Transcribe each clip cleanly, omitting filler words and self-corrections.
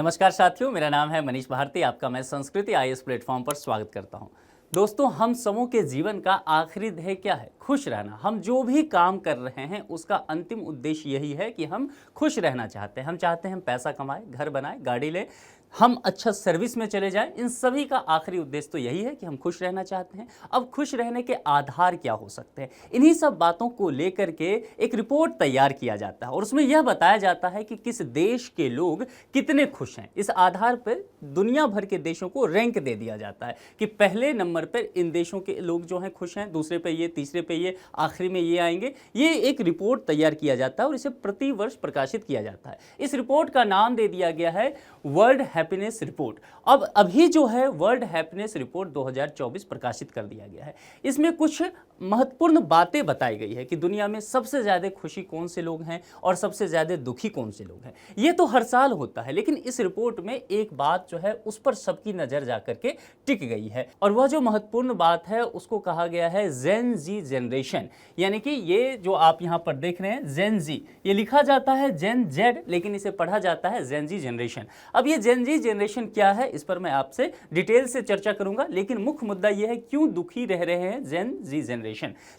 नमस्कार साथियों, मेरा नाम है मनीष भारती। आपका मैं संस्कृति आईएएस प्लेटफॉर्म पर स्वागत करता हूं। दोस्तों, हम सबों के जीवन का आखिरी ध्येय क्या है? खुश रहना। हम जो भी काम कर रहे हैं उसका अंतिम उद्देश्य यही है कि हम खुश रहना चाहते हैं। हम चाहते हैं हम पैसा कमाएं, घर बनाएं, गाड़ी लें, हम अच्छा सर्विस में चले जाएं। इन सभी का आखिरी उद्देश्य तो यही है कि हम खुश रहना चाहते हैं। अब खुश रहने के आधार क्या हो सकते हैं, इन्हीं सब बातों को लेकर के एक रिपोर्ट तैयार किया जाता है और उसमें यह बताया जाता है कि किस देश के लोग कितने खुश हैं। इस आधार पर दुनिया भर के देशों को रैंक दे दिया जाता है कि पहले नंबर पर इन देशों के लोग जो हैं खुश हैं, दूसरे पे ये, तीसरे पे ये, आखिरी में ये आएंगे। ये एक रिपोर्ट तैयार किया जाता है और इसे प्रति वर्ष प्रकाशित किया जाता है। इस रिपोर्ट का नाम दे दिया गया है वर्ल्ड हैप्पीनेस रिपोर्ट। अब अभी जो है वर्ल्ड हैप्पीनेस रिपोर्ट 2024 प्रकाशित कर दिया गया है। इसमें कुछ महत्वपूर्ण बातें बताई गई है कि दुनिया में सबसे ज़्यादा खुशी कौन से लोग हैं और सबसे ज़्यादा दुखी कौन से लोग हैं। ये तो हर साल होता है, लेकिन इस रिपोर्ट में एक बात जो है उस पर सबकी नज़र जाकर के टिक गई है और वह जो महत्वपूर्ण बात है उसको कहा गया है जेन जी जनरेशन। यानी कि ये जो आप यहाँ पर देख रहे हैं जेन जी, ये लिखा जाता है जेन जेड, लेकिन इसे पढ़ा जाता है जेन जी जनरेशन। अब ये जेन जी जनरेशन क्या है, इस पर मैं आपसे डिटेल से चर्चा करूंगा, लेकिन मुख्य मुद्दा यह है क्यों दुखी रह रहे हैं जेन जी जनरेशन।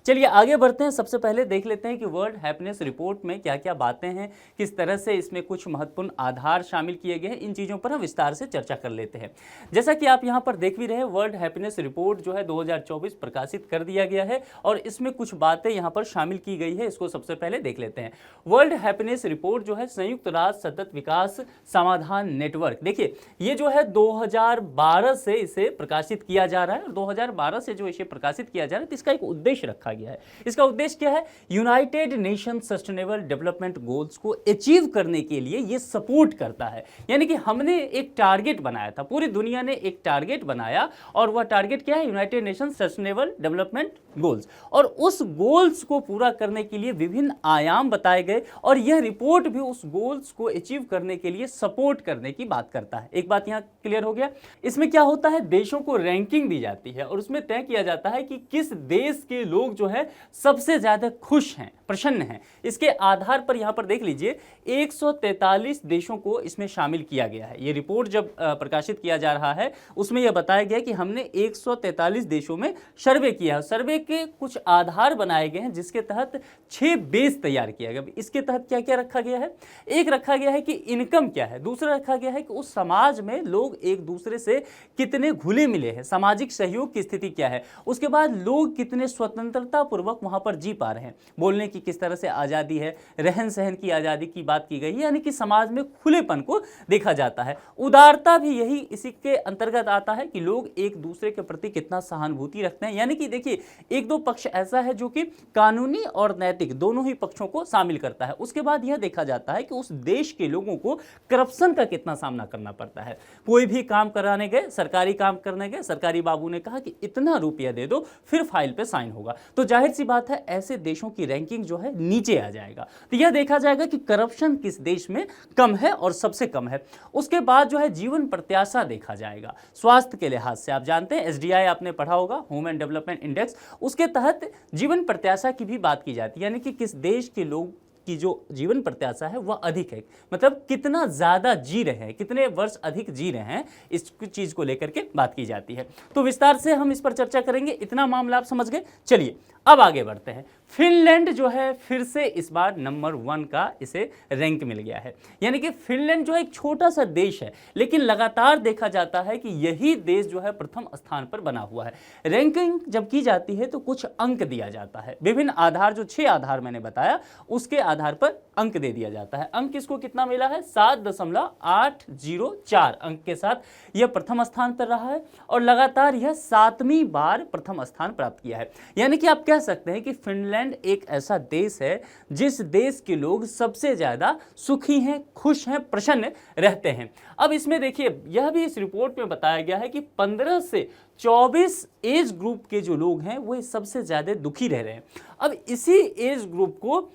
चलिए आगे बढ़ते हैं। सबसे पहले देख लेते हैं कि वर्ल्ड हैप्पीनेस रिपोर्ट में क्या क्या बातें हैं, किस तरह से इसमें कुछ महत्वपूर्ण आधार शामिल किए गए हैं। इन चीज़ों पर हम विस्तार से चर्चा कर लेते हैं। जैसा कि आप यहाँ पर देख भी रहे हैं, वर्ल्ड हैप्पीनेस रिपोर्ट जो है 2024 प्रकाशित कर दिया गया है और इसमें कुछ बातें यहाँ पर शामिल की गई है। इसको सबसे पहले देख लेते हैं। वर्ल्ड हैप्पीनेस रिपोर्ट जो है संयुक्त राष्ट्र सतत विकास समाधान नेटवर्क, देखिए ये जो है 2012 से इसे प्रकाशित किया जा रहा है और 2012 से जो इसे प्रकाशित किया जा रहा है तो इसका एक उद्देश्य रखा गया है। इसका उद्देश्य क्या है? United nation sustainable development goals को अचीव करने के लिए ये सपोर्ट करता है। यानी कि हमने एक टारगेट बनाया था, पूरी दुनिया ने एक टारगेट बनाया और वह टारगेट क्या है? United nation sustainable development goals. और उस गोल्स को पूरा करने के लिए विभिन्न आयाम बताए गए और यह रिपोर्ट भी उस गोल्स को अचीव करने के लिए सपोर्ट करने की बात करता है। एक बात यहां क्लियर हो गया। इसमें क्या होता है? देशों को रैंकिंग दी जाती है और उसमें तय किया जाता है कि किस देश के लोग जो है सबसे ज्यादा खुश हैं, प्रसन्न हैं। इसके आधार पर यहां पर देख लीजिए 143 देशों को इसमें शामिल किया गया है। ये रिपोर्ट जब प्रकाशित किया जा रहा है उसमें यह बताया गया कि हमने 143 देशों में सर्वे किया है। सर्वे के कुछ आधार बनाए गए हैं जिसके तहत 6 बेस तैयार किया गया। इसके तहत क्या क्या रखा गया है? एक रखा गया है कि इनकम क्या है, दूसरा रखा गया है कि उस समाज में लोग एक दूसरे से कितने घुले मिले हैं, सामाजिक सहयोग की स्थिति क्या है, उसके बाद लोग कितने स्वतंत्रता पूर्वक वहां पर जी पा रहे हैं, बोलने की किस तरह से आज़ादी है, रहन सहन की आज़ादी की बात की गई है। यानी कि समाज में खुलेपन को देखा जाता है। उदारता भी यही इसी के अंतर्गत आता है कि लोग एक दूसरे के प्रति कितना सहानुभूति रखते हैं। यानी कि देखिए एक दो पक्ष ऐसा है जो कि कानूनी और नैतिक दोनों ही पक्षों को शामिल करता है। उसके बाद यह देखा जाता है कि उस देश के लोगों को करप्शन का कितना सामना करना पड़ता है। कोई भी काम कराने गए, सरकारी काम करने गए, सरकारी बाबू ने कहा कि इतना रुपया दे दो फिर फाइल पे साइन होगा, तो जाहिर सी बात है ऐसे देशों की रैंकिंग जो है नीचे आ जाएगा। तो यह देखा जाएगा कि करप्शन किस देश में कम है और सबसे कम है। उसके बाद जो है जीवन प्रत्याशा देखा जाएगा। स्वास्थ्य के लिहाज से आप जानते हैं एसडीआई आपने पढ़ा होगा, ह्यूमन डेवलपमेंट इंडेक्स, उसके तहत जीवन प्रत्याशा की भी बात की जाती है। यानी कि किस देश के लोग की जो जीवन प्रत्याशा है वह अधिक है, मतलब कितना ज्यादा जी रहे हैं, कितने वर्ष अधिक जी रहे हैं, इस चीज को लेकर के बात की जाती है। तो विस्तार से हम इस पर चर्चा करेंगे। इतना मामला आप समझ गए। चलिए अब आगे बढ़ते हैं। फिनलैंड जो है फिर से इस बार नंबर 1 का इसे रैंक मिल गया है। यानी कि फिनलैंड जो एक छोटा सा देश है, लेकिन लगातार देखा जाता है कि यही देश जो है प्रथम स्थान पर बना हुआ है। रैंकिंग जब की जाती है तो कुछ अंक दिया जाता है, विभिन्न आधार, जो 6 आधार मैंने बताया उसके आधार पर अंक दे दिया जाता है। अंक इसको कितना मिला है? 7.804 अंक के साथ यह प्रथम स्थान पर रहा है और लगातार यह 7वीं बार प्रथम स्थान प्राप्त किया है। यानी कि आप कह सकते हैं कि फिनलैंड एक ऐसा देश है जिस देश के लोग सबसे ज्यादा सुखी हैं, खुश हैं, प्रसन्न रहते हैं। अब इसमें देखिए यह भी इस रिपोर्ट में बताया गया है कि 15 से 24 एज ग्रुप के जो लोग हैं वो सबसे ज्यादा दुखी रह रहे हैं। अब इसी एज ग्रुप को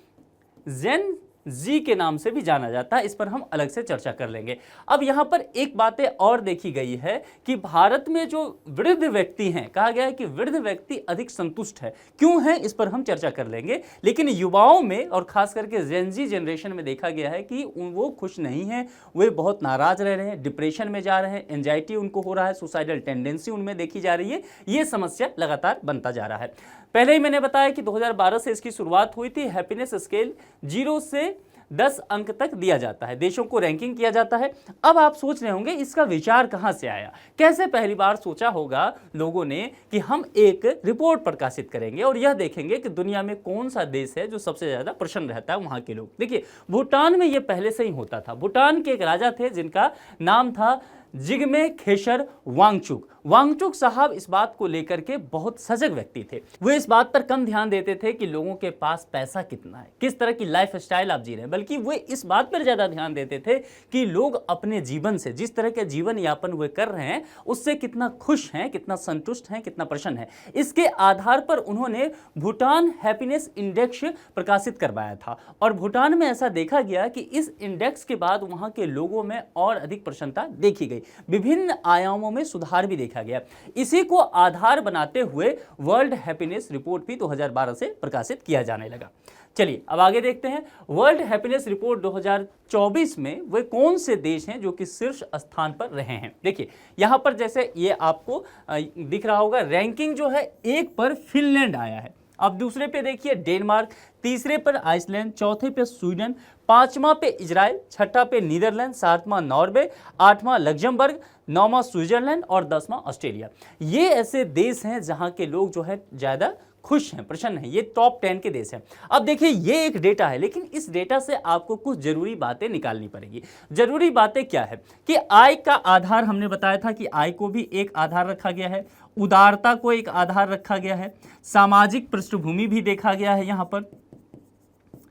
जेन जी के नाम से भी जाना जाता है। इस पर हम अलग से चर्चा कर लेंगे। अब यहाँ पर एक बातें और देखी गई है कि भारत में जो वृद्ध व्यक्ति हैं, कहा गया है कि वृद्ध व्यक्ति अधिक संतुष्ट है। क्यों है, इस पर हम चर्चा कर लेंगे। लेकिन युवाओं में और खास करके जेन जी जनरेशन में देखा गया है कि वो खुश नहीं है, वे बहुत नाराज रह रहे हैं, डिप्रेशन में जा रहे हैं, एंजाइटी उनको हो रहा है, सुसाइडल टेंडेंसी उनमें देखी जा रही है। ये समस्या लगातार बनता जा रहा है। पहले ही मैंने बताया कि 2012 से इसकी शुरुआत हुई थी। हैप्पीनेस स्केल 0 से 10 अंक तक दिया जाता है, देशों को रैंकिंग किया जाता है। अब आप सोच रहे होंगे इसका विचार कहां से आया, कैसे पहली बार सोचा होगा लोगों ने कि हम एक रिपोर्ट प्रकाशित करेंगे और यह देखेंगे कि दुनिया में कौन सा देश है जो सबसे ज्यादा प्रसन्न रहता है वहां के लोग। देखिए, भूटान में यह पहले से ही होता था। भूटान के एक राजा थे जिनका नाम था जिग्मे खेसर वांगचुक। वांगचुक साहब इस बात को लेकर के बहुत सजग व्यक्ति थे। वे इस बात पर कम ध्यान देते थे कि लोगों के पास पैसा कितना है, किस तरह की लाइफ स्टाइल आप जी रहे हैं, बल्कि वे इस बात पर ज्यादा ध्यान देते थे कि लोग अपने जीवन से, जिस तरह के जीवन यापन वे कर रहे हैं, उससे कितना खुश हैं, कितना संतुष्ट हैं, कितना प्रसन्न है। इसके आधार पर उन्होंने भूटान हैप्पीनेस इंडेक्स प्रकाशित करवाया था और भूटान में ऐसा देखा गया कि इस इंडेक्स के बाद वहां के लोगों में और अधिक प्रसन्नता देखी गई, विभिन्न आयामों में सुधार भी देखा गया। इसी को आधार बनाते हुए वर्ल्ड हैप्पीनेस रिपोर्ट भी 2012 से प्रकाशित किया जाने लगा। चलिए अब आगे देखते हैं। वर्ल्ड हैप्पीनेस रिपोर्ट 2024 में वे कौन से देश हैं जो कि शीर्ष स्थान पर रहे हैं। देखिए यहां पर जैसे ये आपको दिख रहा होगा, रैंकिंग जो है 1 पर फिनलैंड आया है। अब दूसरे पे देखिए डेनमार्क, तीसरे पर आइसलैंड, चौथे पे स्वीडन, पांचवा पे इजराइल, छठा पे नीदरलैंड, सातवां नॉर्वे, आठवां लग्जमबर्ग, नौवां स्विट्जरलैंड और 10वां ऑस्ट्रेलिया। ये ऐसे देश हैं जहां के लोग जो है ज्यादा खुश हैं, प्रसन्न हैं। ये टॉप 10 के देश हैं। अब देखिए ये एक डेटा है, लेकिन इस डेटा से आपको कुछ जरूरी बातें निकालनी पड़ेगी। जरूरी बातें क्या है कि आय का आधार हमने बताया था कि आय को भी एक आधार रखा गया है, उदारता को एक आधार रखा गया है, सामाजिक पृष्ठभूमि भी देखा गया है यहां पर,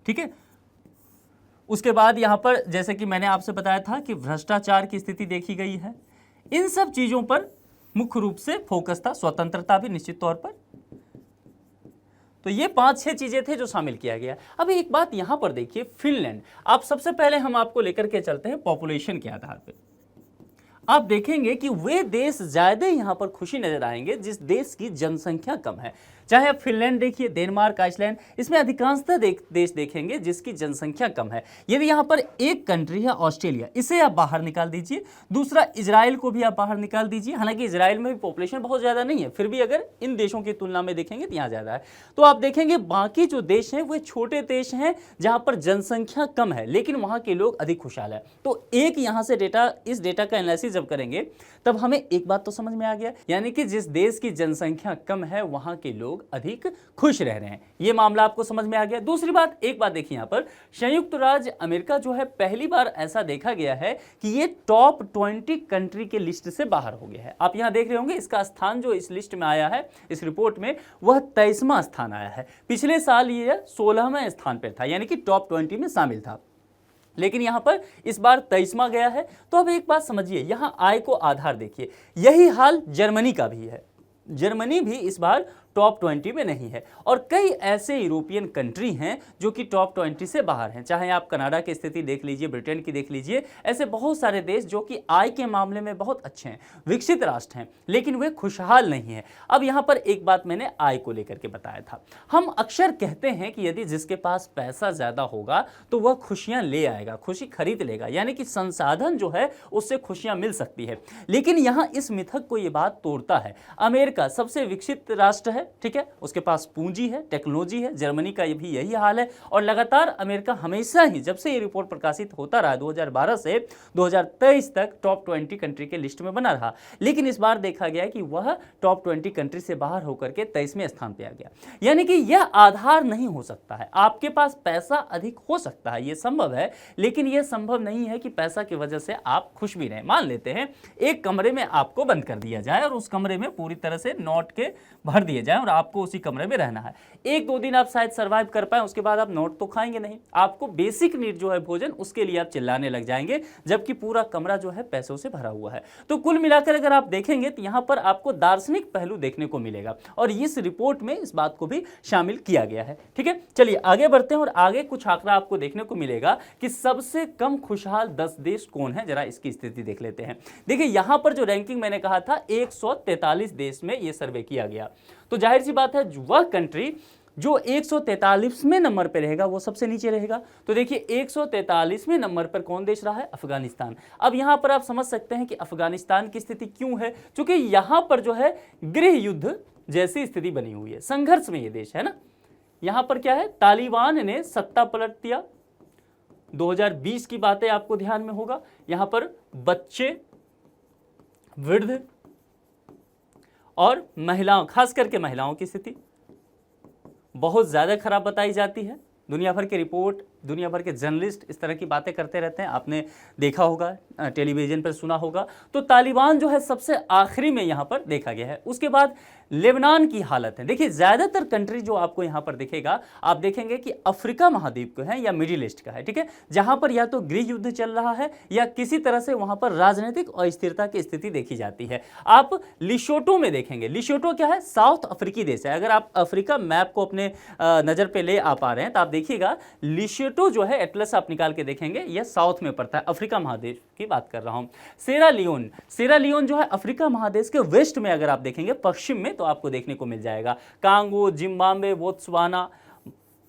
ठीक है। उसके बाद यहां पर जैसे कि मैंने आपसे बताया था कि भ्रष्टाचार की स्थिति देखी गई है। इन सब चीजों पर मुख्य रूप से फोकस था, स्वतंत्रता भी निश्चित तौर पर। तो ये 5-6 चीजें थे जो शामिल किया गया। अब एक बात यहां पर देखिए, फिनलैंड। आप सबसे पहले हम आपको लेकर के चलते हैं पॉपुलेशन के आधार पर। आप देखेंगे कि वे देश ज्यादा यहां पर खुशी नजर आएंगे जिस देश की जनसंख्या कम है। चाहे आप फिनलैंड देखिए, डेनमार्क, आइसलैंड, इसमें अधिकांशतः देश देखेंगे जिसकी जनसंख्या कम है। यदि यहां पर एक कंट्री है ऑस्ट्रेलिया, इसे आप बाहर निकाल दीजिए। दूसरा इजराइल को भी आप बाहर निकाल दीजिए। हालांकि इजराइल में भी पॉपुलेशन बहुत ज्यादा नहीं है, फिर भी अगर इन देशों की तुलना में देखेंगे तो यहाँ ज्यादा है। तो आप देखेंगे बाकी जो देश हैं वे छोटे देश हैं जहां पर जनसंख्या कम है, लेकिन वहां के लोग अधिक खुशहाल है। तो एक यहां से डेटा, इस डेटा का एनालिसिस जब करेंगे तब हमें एक बात तो समझ में आ गया, यानी कि जिस देश की जनसंख्या कम है वहां के लोग अधिक खुश रह रहे हैं। यह मामला आपको समझ में आ गया। दूसरी बात, एक बात देखिए, यहां पर संयुक्त राज्य अमेरिका जो है पहली बार ऐसा देखा गया है कि ये टॉप 20 कंट्री के लिस्ट से बाहर हो गया है। आप यहां देख रहे होंगे इसका स्थान जो इस लिस्ट में आया है, इस रिपोर्ट में, वह 23वां स्थान आया है। पिछले साल ये 16वें स्थान पर था, यानी कि टॉप 20 में शामिल था, लेकिन यहां पर इस बार 23वां गया है। तो अब एक बात समझिए, यहां आय को आधार देखिए। यही हाल जर्मनी का भी है। जर्मनी भी इस बार टॉप 20 में नहीं है और कई ऐसे यूरोपियन कंट्री हैं जो कि टॉप 20 से बाहर हैं। चाहे आप कनाडा की स्थिति देख लीजिए, ब्रिटेन की देख लीजिए, ऐसे बहुत सारे देश जो कि आय के मामले में बहुत अच्छे हैं, विकसित राष्ट्र हैं, लेकिन वे खुशहाल नहीं हैं। अब यहाँ पर एक बात मैंने आय को लेकर के बताया था। हम अक्सर कहते हैं कि यदि जिसके पास पैसा ज्यादा होगा तो वह खुशियां ले आएगा, खुशी खरीद लेगा, यानी कि संसाधन जो है उससे खुशियां मिल सकती है। लेकिन यहाँ इस मिथक को यह बात तोड़ता है। अमेरिका सबसे विकसित राष्ट्र है, ठीक है, उसके पास पूंजी है, टेक्नोलॉजी है। जर्मनी का भी यही हाल है और लगातार अमेरिका हमेशा ही, जब से ये रिपोर्ट प्रकाशित होता रहा 2012 से 2023 तक, टॉप 20 कंट्री के लिस्ट में बना रहा। लेकिन इस बार देखा गया कि वह टॉप 20 कंट्री से बाहर होकर के 23वें स्थान पे आ गया। यानी कि यह आधार नहीं हो सकता है। आपके पास पैसा अधिक हो सकता है, यह संभव है, लेकिन यह संभव नहीं है कि पैसा की वजह से आप खुश भी रहें। मान लेते हैं एक कमरे में आपको बंद कर दिया जाए और उस कमरे में पूरी तरह से नोट के भर दिए जाए जाए और आपको उसी कमरे में रहना है। 1-2 दिन आप शायद सर्वाइव कर पाए, उसके बाद आप नोट तो खाएंगे नहीं, आपको बेसिक नीड जो है भोजन, उसके लिए आप चिल्लाने लग जाएंगे, जबकि पूरा कमरा जो है पैसों से भरा हुआ है। तो कुल मिलाकर अगर आप देखेंगे तो यहाँ पर आपको दार्शनिक पहलू देखने को मिलेगा और इस रिपोर्ट में इस बात को भी शामिल किया गया है। ठीक है, चलिए आगे बढ़ते हैं और आगे कुछ आंकड़ा आपको देखने को मिलेगा कि सबसे कम खुशहाल 10 देश कौन है, जरा इसकी स्थिति देख लेते हैं। देखिए यहां पर जो रैंकिंग मैंने कहा था 143 देश में यह सर्वे किया गया, तो जाहिर सी बात है वह कंट्री जो 143वें नंबर पर रहेगा वो सबसे नीचे रहेगा। तो देखिए 143वें नंबर पर कौन देश रहा है, अफगानिस्तान। अब यहां पर आप समझ सकते हैं कि अफगानिस्तान की स्थिति क्यों है, क्योंकि यहां पर जो है गृह युद्ध जैसी स्थिति बनी हुई है, संघर्ष में ये देश है ना। यहां पर क्या है, तालिबान ने सत्ता पलट दिया, 2020 की बातें आपको ध्यान में होगा। यहां पर बच्चे, वृद्ध और महिलाओं, खास करके महिलाओं की स्थिति बहुत ज्यादा खराब बताई जाती है। दुनिया भर के रिपोर्ट, दुनिया भर के जर्नलिस्ट इस तरह की बातें करते रहते हैं, आपने देखा होगा, टेलीविजन पर सुना होगा। तो तालिबान जो है सबसे आखिरी में यहां पर देखा गया है। उसके बाद लेबनान की हालत है। देखिए ज्यादातर कंट्री जो आपको यहां पर दिखेगा, आप देखेंगे कि अफ्रीका महाद्वीप का है या मिडिल ईस्ट का है, ठीक है, जहां पर या तो गृह युद्ध चल रहा है या किसी तरह से वहां पर राजनीतिक अस्थिरता की स्थिति देखी जाती है। आप लिसोटो में देखेंगे, लिसोटो क्या है, साउथ अफ्रीकी देश है। अगर आप अफ्रीका मैप को अपने नजर पे ले आ पा रहे हैं तो आप देखिएगा लिसोटो जो है, एटलस आप निकाल के देखेंगे, यह साउथ में पड़ता है, अफ्रीका महादेश की बात कर रहा हूं। सेरा लियोन जो है अफ्रीका महादेश के वेस्ट में, अगर आप देखेंगे पश्चिम में, तो आपको देखने को मिल जाएगा। कांगो, जिम्बाब्वे, बोत्सवाना,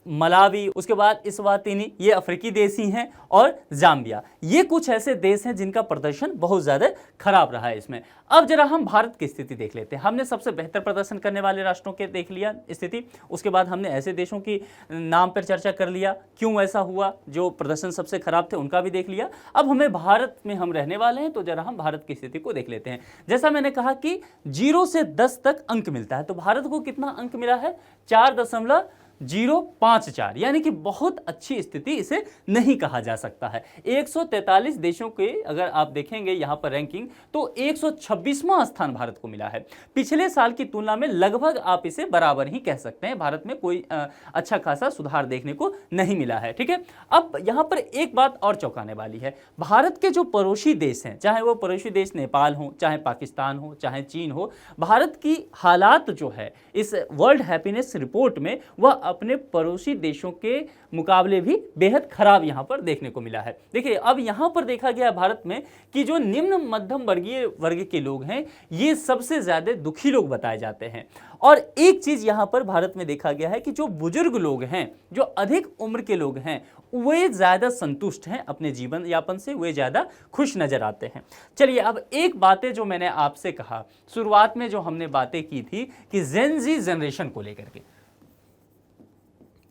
मलावी, उसके बाद इस्वातिनी, ये अफ्रीकी देश ही हैं, और जाम्बिया, ये कुछ ऐसे देश हैं जिनका प्रदर्शन बहुत ज्यादा खराब रहा है इसमें। अब जरा हम भारत की स्थिति देख लेते हैं। हमने सबसे बेहतर प्रदर्शन करने वाले राष्ट्रों के देख लिया स्थिति, उसके बाद हमने ऐसे देशों की नाम पर चर्चा कर लिया, क्यों ऐसा हुआ, जो प्रदर्शन सबसे खराब थे उनका भी देख लिया। अब हमें भारत में हम रहने वाले हैं, तो जरा हम भारत की स्थिति को देख लेते हैं। जैसा मैंने कहा कि 0 से 10 तक अंक मिलता है, तो भारत को कितना अंक मिला है, 4.054, यानी कि बहुत अच्छी स्थिति इसे नहीं कहा जा सकता है। 143 देशों के अगर आप देखेंगे यहां पर रैंकिंग, तो 126वां स्थान भारत को मिला है। पिछले साल की तुलना में लगभग आप इसे बराबर ही कह सकते हैं, भारत में कोई अच्छा खासा सुधार देखने को नहीं मिला है। ठीक है, अब यहां पर एक बात और चौंकाने वाली है, भारत के जो पड़ोसी देश हैं, चाहे वो पड़ोसी देश नेपाल हो, चाहे पाकिस्तान हो, चाहे चीन हो, भारत की हालात जो है इस वर्ल्ड हैप्पीनेस रिपोर्ट में वह अपने पड़ोसी देशों के मुकाबले भी बेहद खराब यहां पर देखने को मिला है। देखिए अब यहां पर देखा गया भारत में कि जो निम्न मध्यम वर्गीय वर्ग के लोग हैं, ये सबसे ज्यादा दुखी लोग बताए जाते हैं। और एक चीज यहां पर भारत में देखा गया है कि जो बुजुर्ग लोग हैं, जो अधिक उम्र के लोग हैं, वे ज्यादा संतुष्ट हैं अपने जीवन यापन से, वे ज्यादा खुश नजर आते हैं। चलिए अब एक बातें जो मैंने आपसे कहा शुरुआत में, जो हमने बातें की थी कि जेन जी जनरेशन को लेकर के,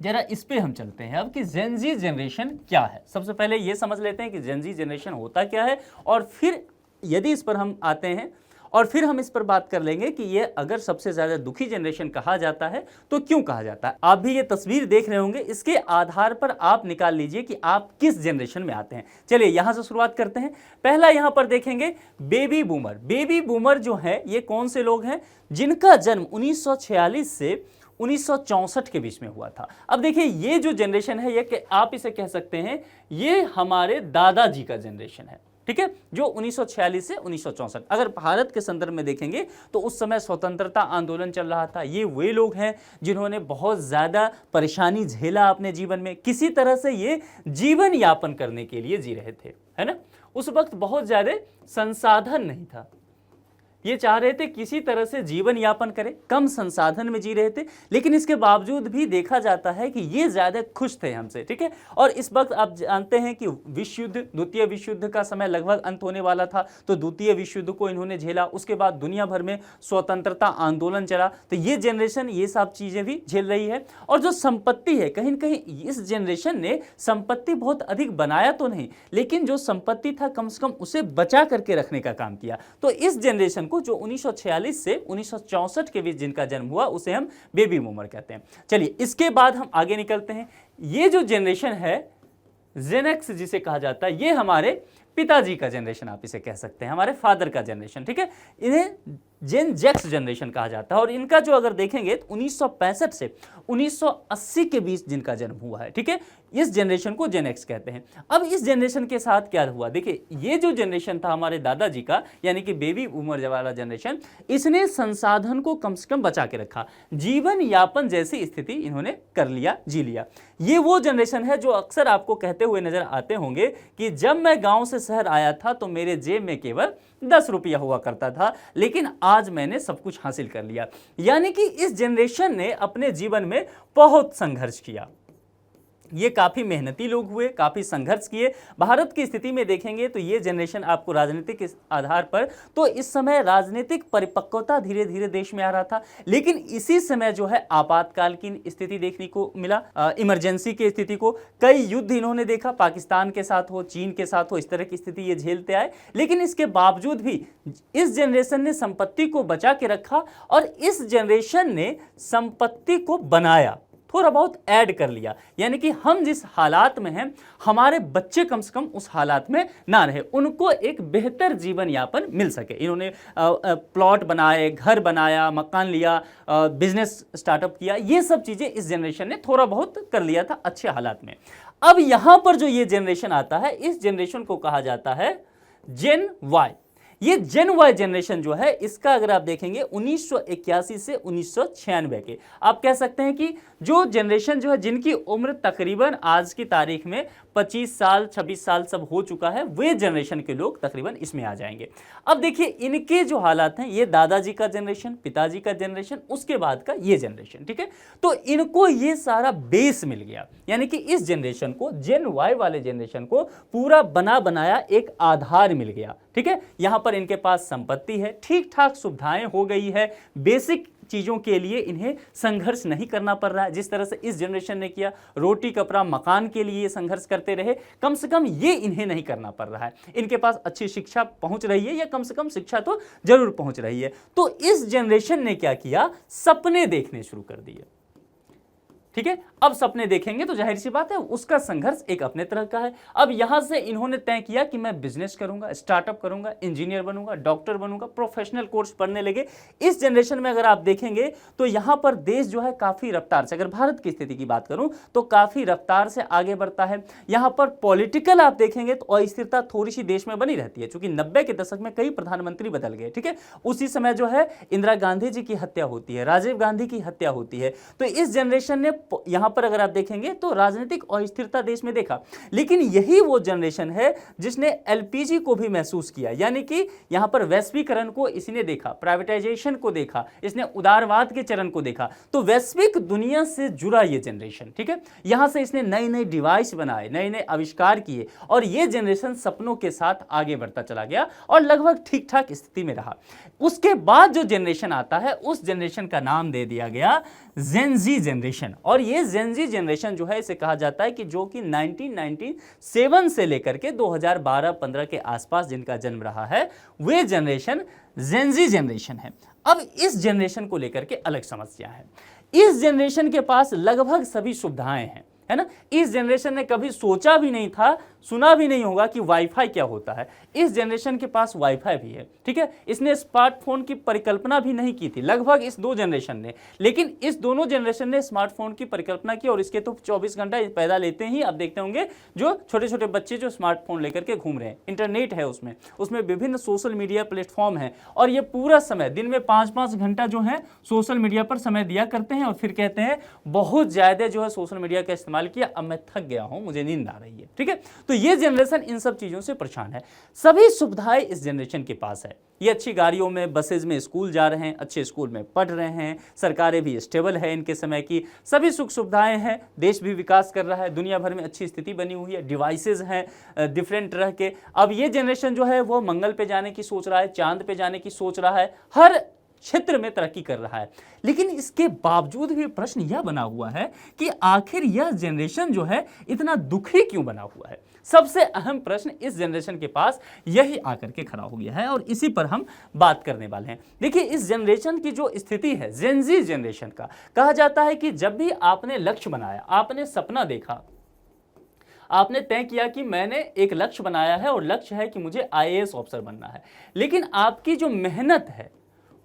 जरा इस पे हम चलते हैं अब कि जेन जी जनरेशन क्या है। सबसे पहले ये समझ लेते हैं कि जेन जी जनरेशन होता क्या है, और फिर यदि इस पर हम आते हैं और फिर हम इस पर बात कर लेंगे कि ये अगर सबसे ज्यादा दुखी जनरेशन कहा जाता है तो क्यों कहा जाता है। आप भी ये तस्वीर देख रहे होंगे, इसके आधार पर आप निकाल लीजिए कि आप किस जनरेशन में आते हैं। चलिए यहां से शुरुआत करते हैं। पहला यहां पर देखेंगे बेबी बूमर। बेबी बूमर जो है ये कौन से लोग हैं, जिनका जन्म 1946 से 1964 के बीच में हुआ था। अब देखिए ये जो जनरेशन है, ये आप इसे कह सकते हैं ये हमारे दादाजी का जनरेशन है, ठीक है, जो 1946 से 1964। अगर भारत के संदर्भ में देखेंगे तो उस समय स्वतंत्रता आंदोलन चल रहा था। ये वे लोग हैं जिन्होंने बहुत ज्यादा परेशानी झेला अपने जीवन में, किसी तरह से ये जीवन यापन करने के लिए जी रहे थे, है ना। उस वक्त बहुत ज्यादा संसाधन नहीं था, ये चाह रहे थे किसी तरह से जीवन यापन करें, कम संसाधन में जी रहे थे, लेकिन इसके बावजूद भी देखा जाता है कि ये ज्यादा खुश थे हमसे, ठीक है। और इस वक्त आप जानते हैं कि विश्व युद्ध, द्वितीय विश्व युद्ध का समय लगभग अंत होने वाला था, तो द्वितीय विश्व युद्ध को इन्होंने झेला। उसके बाद दुनिया भर में स्वतंत्रता आंदोलन चला, तो ये जनरेशन ये सब चीजें भी झेल रही है। और जो संपत्ति है, कहीं न कहीं इस जनरेशन ने संपत्ति बहुत अधिक बनाया तो नहीं, लेकिन जो संपत्ति था कम से कम उसे बचा करके रखने का काम किया। तो इस जनरेशन को, जो 1946 से 1964 के बीच जिनका जन्म हुआ, उसे हम बेबी बूमर कहते हैं। चलिए इसके बाद हम आगे निकलते हैं। ये जो जनरेशन है जेन एक्स जिसे कहा जाता है, ये हमारे पिताजी का जनरेशन आप इसे कह सकते हैं, हमारे फादर का जनरेशन, ठीक है। इन्हें जेन जेक्स जनरेशन कहा जाता है। और इनका जो अगर देखेंगे तो 1965 से 1980 के बीच जिनका जन्म हुआ है, ठीक है, इस जनरेशन को जेन एक्स कहते हैं। अब इस जनरेशन के साथ क्या हुआ, देखिए ये जो जनरेशन था हमारे दादाजी का, यानी कि बेबी बूमर वाला जनरेशन, इसने संसाधन को कम से कम बचा के रखा, जीवन यापन जैसी स्थिति इन्होंने कर लिया, जी लिया। ये वो जनरेशन है जो अक्सर आपको कहते हुए नजर आते होंगे कि जब मैं गांव से शहर आया था तो मेरे जेब में केवल 10 रुपया हुआ करता था, लेकिन आज मैंने सब कुछ हासिल कर लिया। यानी कि इस जनरेशन ने अपने जीवन में बहुत संघर्ष किया, ये काफी मेहनती लोग हुए, काफी संघर्ष किए। भारत की स्थिति में देखेंगे तो ये जनरेशन आपको राजनीतिक आधार पर, तो इस समय राजनीतिक परिपक्वता धीरे धीरे देश में आ रहा था, लेकिन इसी समय जो है आपातकाल की स्थिति देखने को मिला, इमरजेंसी की स्थिति को। कई युद्ध इन्होंने देखा, पाकिस्तान के साथ हो, चीन के साथ हो, इस तरह की स्थिति ये झेलते आए, लेकिन इसके बावजूद भी इस जनरेशन ने संपत्ति को बचा के रखा और इस जनरेशन ने संपत्ति को बनाया, थोड़ा बहुत ऐड कर लिया। यानी कि हम जिस हालात में हैं, हमारे बच्चे कम से कम उस हालात में ना रहे, उनको एक बेहतर जीवन यापन मिल सके। इन्होंने प्लॉट बनाए, घर बनाया, मकान लिया, बिजनेस स्टार्टअप किया, ये सब चीजें इस जनरेशन ने थोड़ा बहुत कर लिया था अच्छे हालात में। अब यहां पर जो ये जनरेशन आता है, इस जनरेशन को कहा जाता है जेन वाई। ये जेन वाई जनरेशन जो है, इसका अगर आप देखेंगे 1981 से 1996 के, आप कह सकते हैं कि जो जनरेशन जो है, जिनकी उम्र तकरीबन आज की तारीख में 25 साल 26 साल सब हो चुका है, वे जनरेशन के लोग तकरीबन इसमें आ जाएंगे। अब देखिए इनके जो हालात हैं, ये दादाजी का जनरेशन, पिताजी का जनरेशन, उसके बाद का ये जनरेशन, ठीक है, तो इनको ये सारा बेस मिल गया। यानी कि इस जनरेशन को, जेन वाई वाले जनरेशन को पूरा बना बनाया एक आधार मिल गया, ठीक है। यहां पर इनके पास संपत्ति है, ठीक ठाक सुविधाएं हो गई है, बेसिक चीजों के लिए इन्हें संघर्ष नहीं करना पड़ रहा है जिस तरह से इस जनरेशन ने किया। रोटी कपड़ा मकान के लिए संघर्ष करते रहे, कम से कम ये इन्हें नहीं करना पड़ रहा है। इनके पास अच्छी शिक्षा पहुंच रही है, या कम से कम शिक्षा तो जरूर पहुंच रही है। तो इस जनरेशन ने क्या किया, सपने देखने शुरू कर दिए, ठीक है। अब सपने देखेंगे तो जाहिर सी बात है उसका संघर्ष एक अपने तरह का है। अब यहां से इन्होंने तय किया कि मैं बिजनेस करूंगा, स्टार्टअप करूंगा, इंजीनियर बनूंगा, डॉक्टर बनूंगा, प्रोफेशनल कोर्स पढ़ने लगे। इस जनरेशन में अगर आप देखेंगे तो यहां पर देश जो है काफी रफ्तार से, अगर भारत की स्थिति की बात करूं तो काफी रफ्तार से आगे बढ़ता है। यहां पर पॉलिटिकल आप देखेंगे तो अस्थिरता थोड़ी सी देश में बनी रहती है, क्योंकि 90 के दशक में कई प्रधानमंत्री बदल गए, ठीक है। उसी समय जो है इंदिरा गांधी जी की हत्या होती है, राजीव गांधी की हत्या होती है। तो इस जनरेशन ने यहां पर अगर आप देखेंगे तो राजनीतिक अस्थिरता देश में देखा, लेकिन यही वो जनरेशन है जिसने एलपीजी को भी महसूस किया। यानी कि यहां पर वैश्वीकरण को इसने देखा, प्राइवेटाइजेशन को देखा, इसने उदारवाद के चरण को देखा। तो वैश्विक दुनिया से जुड़ा ये जनरेशन, ठीक है। यहां से इसने नए नए डिवाइस बनाए, नए नए आविष्कार किए, और ये जनरेशन सपनों के साथ आगे बढ़ता चला गया और लगभग ठीक ठाक स्थिति में रहा। उसके बाद जो जनरेशन आता है, उस जनरेशन का नाम दे दिया गया जेन जी जनरेशन। और ये जेन जी जनरेशन जो है, इसे कहा जाता है कि जो कि 1997 से लेकर के 2012-15 के आसपास जिनका जन्म रहा है, वे जनरेशन जेन जी जनरेशन है। अब इस जनरेशन को लेकर के अलग समस्या है। इस जनरेशन के पास लगभग सभी सुविधाएं हैं, है ना। इस जनरेशन ने कभी सोचा भी नहीं था, सुना भी नहीं होगा कि वाईफाई क्या होता है। इस जनरेशन के पास वाईफाई भी है, ठीक है। इसने स्मार्टफोन की परिकल्पना भी नहीं की थी, लगभग इस दो जनरेशन ने, लेकिन इस दोनों जनरेशन ने स्मार्टफोन की परिकल्पना की, और इसके तो 24 घंटा पैदा लेते ही आप देखते होंगे जो छोटे छोटे बच्चे जो स्मार्टफोन लेकर के घूम रहे हैं, इंटरनेट है उसमें विभिन्न सोशल मीडिया प्लेटफॉर्म है, और ये पूरा समय दिन में 5-5 घंटा जो है सोशल मीडिया पर समय दिया करते हैं, और फिर कहते हैं बहुत ज्यादा जो है सोशल मीडिया का इस्तेमाल किया, अब मैं थक गया हूं, मुझे नींद आ रही है, ठीक है। तो ये जनरेशन इन सब चीजों से परेशान है। सभी सुविधाएं इस जनरेशन के पास है। ये अच्छी गाड़ियों में, बसेज में स्कूल जा रहे हैं, अच्छे स्कूल में पढ़ रहे हैं, सरकारें भी स्टेबल है इनके समय की, सभी सुख सुविधाएं हैं, देश भी विकास कर रहा है, दुनिया भर में अच्छी स्थिति बनी हुई है, डिवाइसेज हैं डिफरेंट तरह के। अब ये जनरेशन जो है वो मंगल पे जाने की सोच रहा है, चांद पे जाने की सोच रहा है, हर क्षेत्र में तरक्की कर रहा है। लेकिन इसके बावजूद भी प्रश्न यह बना हुआ है कि आखिर यह जनरेशन जो है इतना दुखी क्यों बना हुआ है। सबसे अहम प्रश्न इस जनरेशन के पास यही आकर के खड़ा हो गया है, और इसी पर हम बात करने वाले हैं। देखिए इस जनरेशन की जो स्थिति है, जेन जी जनरेशन का, कहा जाता है कि जब भी आपने लक्ष्य बनाया, आपने सपना देखा, आपने तय किया कि मैंने एक लक्ष्य बनाया है और लक्ष्य है कि मुझे आईएएस ऑफिसर बनना है, लेकिन आपकी जो मेहनत है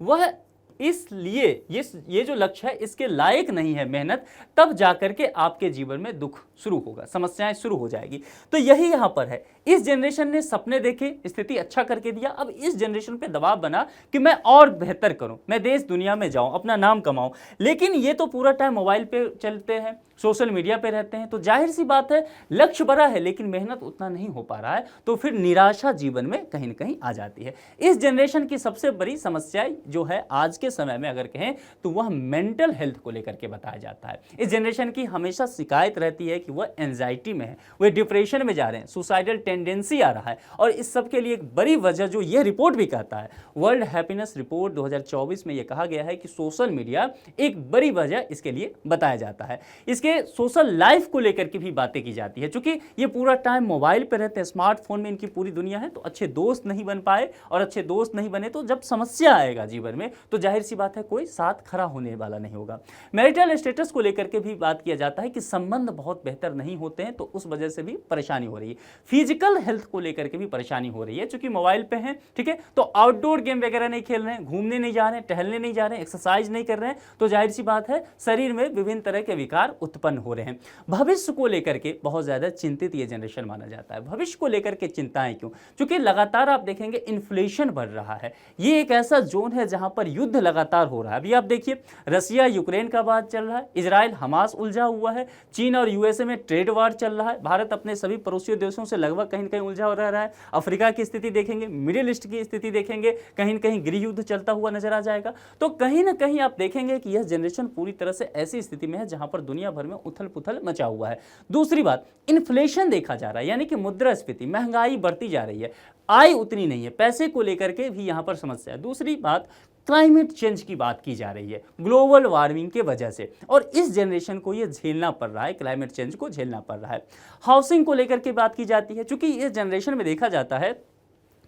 वह इसलिए ये जो लक्ष्य है इसके लायक नहीं है मेहनत, तब जाकर के आपके जीवन में दुख शुरू होगा, समस्याएं शुरू हो जाएगी। तो यही यहां पर है, इस जनरेशन ने सपने देखे, स्थिति अच्छा करके दिया, अब इस जनरेशन पे दबाव बना कि मैं और बेहतर करूं, मैं देश दुनिया में जाऊं, अपना नाम कमाऊं। लेकिन ये तो पूरा टाइम मोबाइल पे चलते हैं, सोशल मीडिया पे रहते हैं, तो जाहिर सी बात है लक्ष्य बड़ा है लेकिन मेहनत उतना नहीं हो पा रहा है, तो फिर निराशा जीवन में कहीं ना कहीं आ जाती है। इस जनरेशन की सबसे बड़ी समस्या जो है आज के समय में अगर कहें तो वह मेंटल हेल्थ को लेकर के बताया जाता है। इस जनरेशन की हमेशा शिकायत रहती है कि वह एंजाइटी में है, वह डिप्रेशन में जा रहे हैं, सुसाइडल टेंडेंसी आ रहा है। और इस सब के लिए एक बड़ी वजह जो ये रिपोर्ट भी कहता है, वर्ल्ड हैप्पीनेस रिपोर्ट 2024 में यह कहा गया है कि सोशल मीडिया एक बड़ी वजह इसके लिए बताया जाता है। इसके सोशल लाइफ को लेकर के भी बातें की जाती है, क्योंकि ये पूरा टाइम मोबाइल पे रहते हैं, स्मार्टफोन में इनकी पूरी दुनिया है, तो अच्छे दोस्त नहीं बन पाए, और अच्छे दोस्त नहीं बने तो जब समस्या आएगा जीवन में तो जाहिर सी बात है कोई साथ खड़ा होने वाला नहीं होगा। मैरिटल स्टेटस को लेकर के भी बात किया जाता है कि संबंध बहुत बेहतर नहीं होते हैं, तो उस वजह से भी परेशानी हो रही है। फिजिकल हेल्थ को लेकर के भी परेशानी हो रही है, क्योंकि मोबाइल पे हैं, ठीक है, तो आउटडोर गेम वगैरह नहीं खेल रहे हैं, घूमने नहीं जा रहे हैं, टहलने नहीं जा रहे हैं, एक्सरसाइज नहीं कर रहे हैं, तो जाहिर सी बात है शरीर में विभिन्न तरह के विकार उत्पन्न हो रहे हैं। भविष्य को लेकर के बहुत ज्यादा चिंतित ये जनरेशन माना जाता है। भविष्य को लेकर के चिंताएं क्यों? क्योंकि लगातार आप देखेंगे इन्फ्लेशन बढ़ रहा है, ये एक ऐसा जोन है जहां पर युद्ध लगातार हो रहा है। अभी आप देखिए रसिया यूक्रेन का बात चल रहा है, इजराइल हमास उलझा हुआ है, चीन और यूएसए में ट्रेड वार चल रहा है, भारत अपने सभी पड़ोसी देशों से लगभग कहीं न कहीं उलझा हो रहा है, अफ्रीका की स्थिति देखेंगे, मिडिल ईस्ट की स्थिति देखेंगे, कहीं न कहीं गृह युद्ध चलता हुआ नजर आ जाएगा। तो कहीं ना कहीं आप देखेंगे कि यह जनरेशन पूरी तरह से ऐसी स्थिति में है जहां पर दुनिया भर में उथल पुथल मचा हुआ है। दूसरी बात, इन्फ्लेशन देखा जा रहा है, यानी कि मुद्रास्फीति, महंगाई बढ़ती जा रही है, आय उतनी नहीं है, पैसे को लेकर के भी यहां पर समस्या है। दूसरी बात, क्लाइमेट चेंज की बात की जा रही है ग्लोबल वार्मिंग के वजह से, और इस जनरेशन को ये झेलना पड़ रहा है, क्लाइमेट चेंज को झेलना पड़ रहा है। हाउसिंग को लेकर के बात की जाती है, क्योंकि इस जनरेशन में देखा जाता है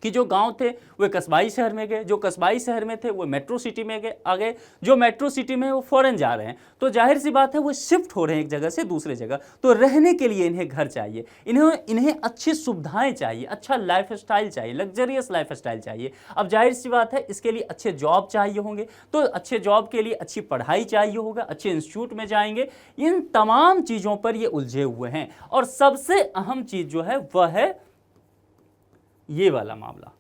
कि जो गांव थे वे कस्बाई शहर में गए, जो कस्बाई शहर में थे वो मेट्रो सिटी में गए, आ गए, जो मेट्रो सिटी में वो फॉरेन जा रहे हैं, तो जाहिर सी बात है वो शिफ्ट हो रहे हैं एक जगह से दूसरे जगह। तो रहने के लिए इन्हें घर चाहिए, इन्हें अच्छी सुविधाएं चाहिए, अच्छा लाइफस्टाइल चाहिए, लग्जरियस लाइफस्टाइल चाहिए। अब जाहिर सी बात है इसके लिए अच्छे जॉब चाहिए होंगे, तो अच्छे जॉब के लिए अच्छी पढ़ाई चाहिए होगा, अच्छे इंस्टीट्यूट में जाएंगे। इन तमाम चीज़ों पर ये उलझे हुए हैं, और सबसे अहम चीज़ जो है वह है ये वाला मामला,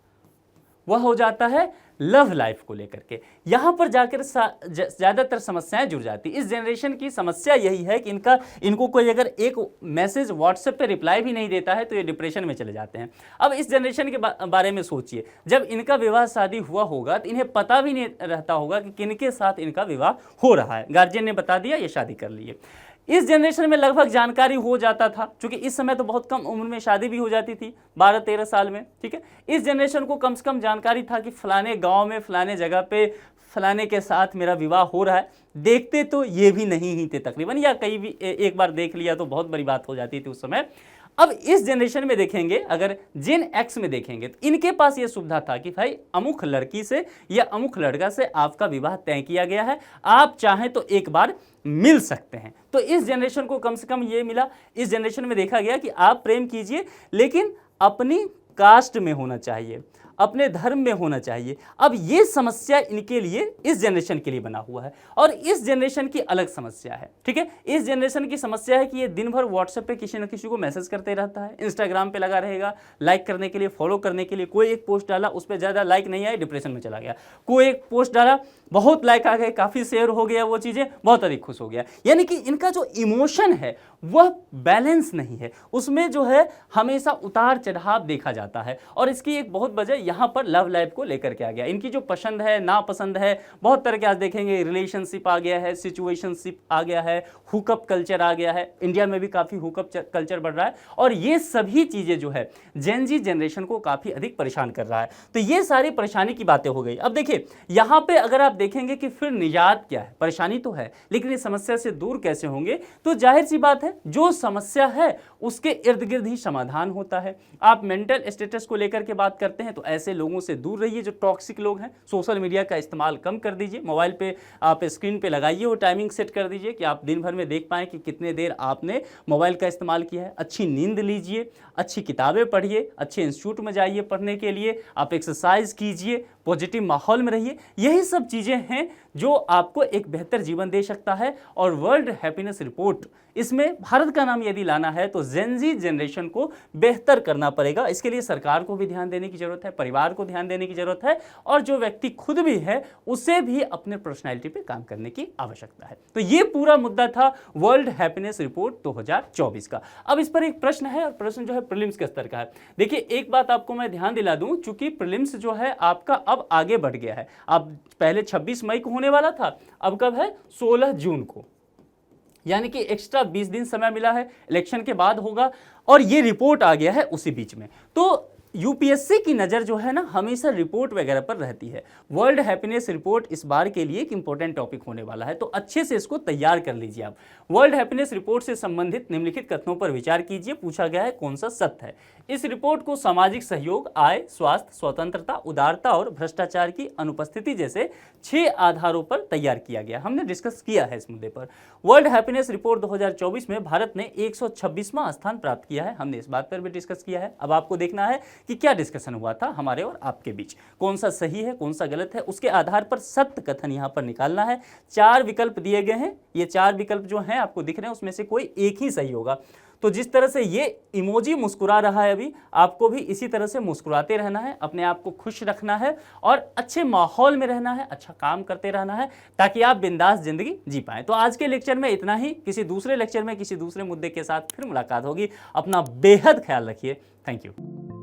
वह हो जाता है लव लाइफ को लेकर के। यहां पर जाकर ज्यादातर समस्याएं जुड़ जाती। इस जनरेशन की समस्या यही है कि इनको कोई अगर एक मैसेज व्हाट्सएप पे रिप्लाई भी नहीं देता है तो ये डिप्रेशन में चले जाते हैं। अब इस जनरेशन के बारे में सोचिए, जब इनका विवाह शादी हुआ होगा तो इन्हें पता भी नहीं रहता होगा कि किनके साथ इनका विवाह हो रहा है, गार्जियन ने बता दिया ये शादी कर लिए। इस जनरेशन में लगभग जानकारी हो जाता था, क्योंकि इस समय तो बहुत कम उम्र में शादी भी हो जाती थी, 12-13 साल में, ठीक है। इस जनरेशन को कम से कम जानकारी था कि फलाने गांव में फलाने जगह पे फलाने के साथ मेरा विवाह हो रहा है। देखते तो ये भी नहीं ही थे तकरीबन, या कहीं भी एक बार देख लिया तो बहुत बड़ी बात हो जाती थी उस समय। अब इस जनरेशन में देखेंगे, अगर जेन एक्स में देखेंगे तो इनके पास ये सुविधा था कि भाई अमुक लड़की से या अमुक लड़का से आपका विवाह तय किया गया है, आप चाहें तो एक बार मिल सकते हैं। तो इस जनरेशन को कम से कम ये मिला। इस जनरेशन में देखा गया कि आप प्रेम कीजिए लेकिन अपनी कास्ट में होना चाहिए, अपने धर्म में होना चाहिए। अब ये समस्या इनके लिए, इस जनरेशन के लिए बना हुआ है, और इस जनरेशन की अलग समस्या है, ठीक है। इस जनरेशन की समस्या है कि ये दिन भर व्हाट्सएप पे किसी न किसी को मैसेज करते रहता है, इंस्टाग्राम पे लगा रहेगा, लाइक करने के लिए, फॉलो करने के लिए। कोई एक पोस्ट डाला, उस पर ज़्यादा लाइक नहीं आए, डिप्रेशन में चला गया। कोई एक पोस्ट डाला, बहुत लाइक आ गए, काफ़ी शेयर हो गया, वो चीज़ें बहुत अधिक खुश हो गया। यानी कि इनका जो इमोशन है वह बैलेंस नहीं है, उसमें जो है हमेशा उतार चढ़ाव देखा जाता है। और इसकी एक बहुत वजह यहाँ पर लव लाइफ को लेकर के आ गया। इनकी जो पसंद है, नापसंद है, बहुत तरह के आज देखेंगे, रिलेशनशिप आ गया है, सिचुएशनशिप आ गया है, हुकअप कल्चर आ गया है। इंडिया में भी काफ़ी हुकअप कल्चर बढ़ रहा है, और ये सभी चीज़ें जो है जेन जी जनरेशन को काफ़ी अधिक परेशान कर रहा है। तो ये सारी परेशानी की बातें हो गई। अब देखिए यहाँ पे अगर आप देखेंगे कि फिर निजात क्या है, परेशानी तो है लेकिन इस समस्या से दूर कैसे होंगे, तो जाहिर सी बात है जो समस्या है उसके इर्द गिर्द ही समाधान होता है। आप मेंटल स्टेटस को लेकर के बात करते हैं तो ऐसे लोगों से दूर रहिए जो टॉक्सिक लोग हैं। सोशल मीडिया का इस्तेमाल कम कर दीजिए। मोबाइल पे आप स्क्रीन पे लगाइए, वो टाइमिंग सेट कर दीजिए कि आप दिन भर में देख पाएँ कि कितने देर आपने मोबाइल का इस्तेमाल किया है। अच्छी नींद लीजिए, अच्छी किताबें पढ़िए, अच्छे इंस्टीट्यूट में जाइए पढ़ने के लिए, आप एक्सरसाइज कीजिए, पॉजिटिव माहौल में रहिए। यही सब चीज़ें हैं जो आपको एक बेहतर जीवन दे सकता है। और वर्ल्ड हैप्पीनेस रिपोर्ट, इसमें भारत का नाम यदि लाना है तो जेन ज़ी जनरेशन को बेहतर करना पड़ेगा। इसके लिए सरकार को भी ध्यान देने की जरूरत है, परिवार को ध्यान देने की जरूरत है, और जो व्यक्ति खुद भी है उसे भी अपने पर्सनैलिटी पे काम करने की आवश्यकता है। तो ये पूरा मुद्दा था वर्ल्ड हैप्पीनेस रिपोर्ट 2024 का। अब इस पर एक प्रश्न है, और प्रश्न जो है प्रीलिम्स के स्तर का है। देखिए, एक बात आपको मैं ध्यान दिला दूं, चूंकि प्रीलिम्स जो है आपका अब आगे बढ़ गया है। अब पहले 26 मई को होने वाला था, अब कब है? 16 जून को, यानी कि एक्स्ट्रा 20 दिन समय मिला है, इलेक्शन के बाद होगा, और ये रिपोर्ट आ गया है उसी बीच में। तो यूपीएससी की नज़र जो है ना हमेशा रिपोर्ट वगैरह पर रहती है। वर्ल्ड हैप्पीनेस रिपोर्ट इस बार के लिए एक इंपॉर्टेंट टॉपिक होने वाला है, तो अच्छे से इसको तैयार कर लीजिए आप। वर्ल्ड हैप्पीनेस रिपोर्ट से संबंधित निम्नलिखित कथनों पर विचार कीजिए। पूछा गया है कौन सा सत्य है। इस रिपोर्ट को सामाजिक सहयोग, आय, स्वास्थ्य, स्वतंत्रता, उदारता और भ्रष्टाचार की अनुपस्थिति जैसे 6 आधारों पर तैयार किया गया। हमने डिस्कस किया है इस मुद्दे पर। वर्ल्ड हैप्पीनेस रिपोर्ट 2024 में भारत ने 126वां स्थान प्राप्त किया है। हमने इस बात पर भी डिस्कस किया है। अब आपको देखना है कि क्या डिस्कशन हुआ था हमारे और आपके बीच, कौन सा सही है, कौन सा गलत है, उसके आधार पर सत्य कथन यहां पर निकालना है। 4 विकल्प दिए गए हैं, ये 4 विकल्प जो हैं आपको दिख रहे हैं, उसमें से कोई एक ही सही होगा। तो जिस तरह से ये इमोजी मुस्कुरा रहा है अभी, आपको भी इसी तरह से मुस्कुराते रहना है, अपने आप को खुश रखना है और अच्छे माहौल में रहना है, अच्छा काम करते रहना है, ताकि आप बिंदास जिंदगी जी पाएं। तो आज के लेक्चर में इतना ही। किसी दूसरे लेक्चर में किसी दूसरे मुद्दे के साथ फिर मुलाकात होगी। अपना बेहद ख्याल रखिए। Thank you.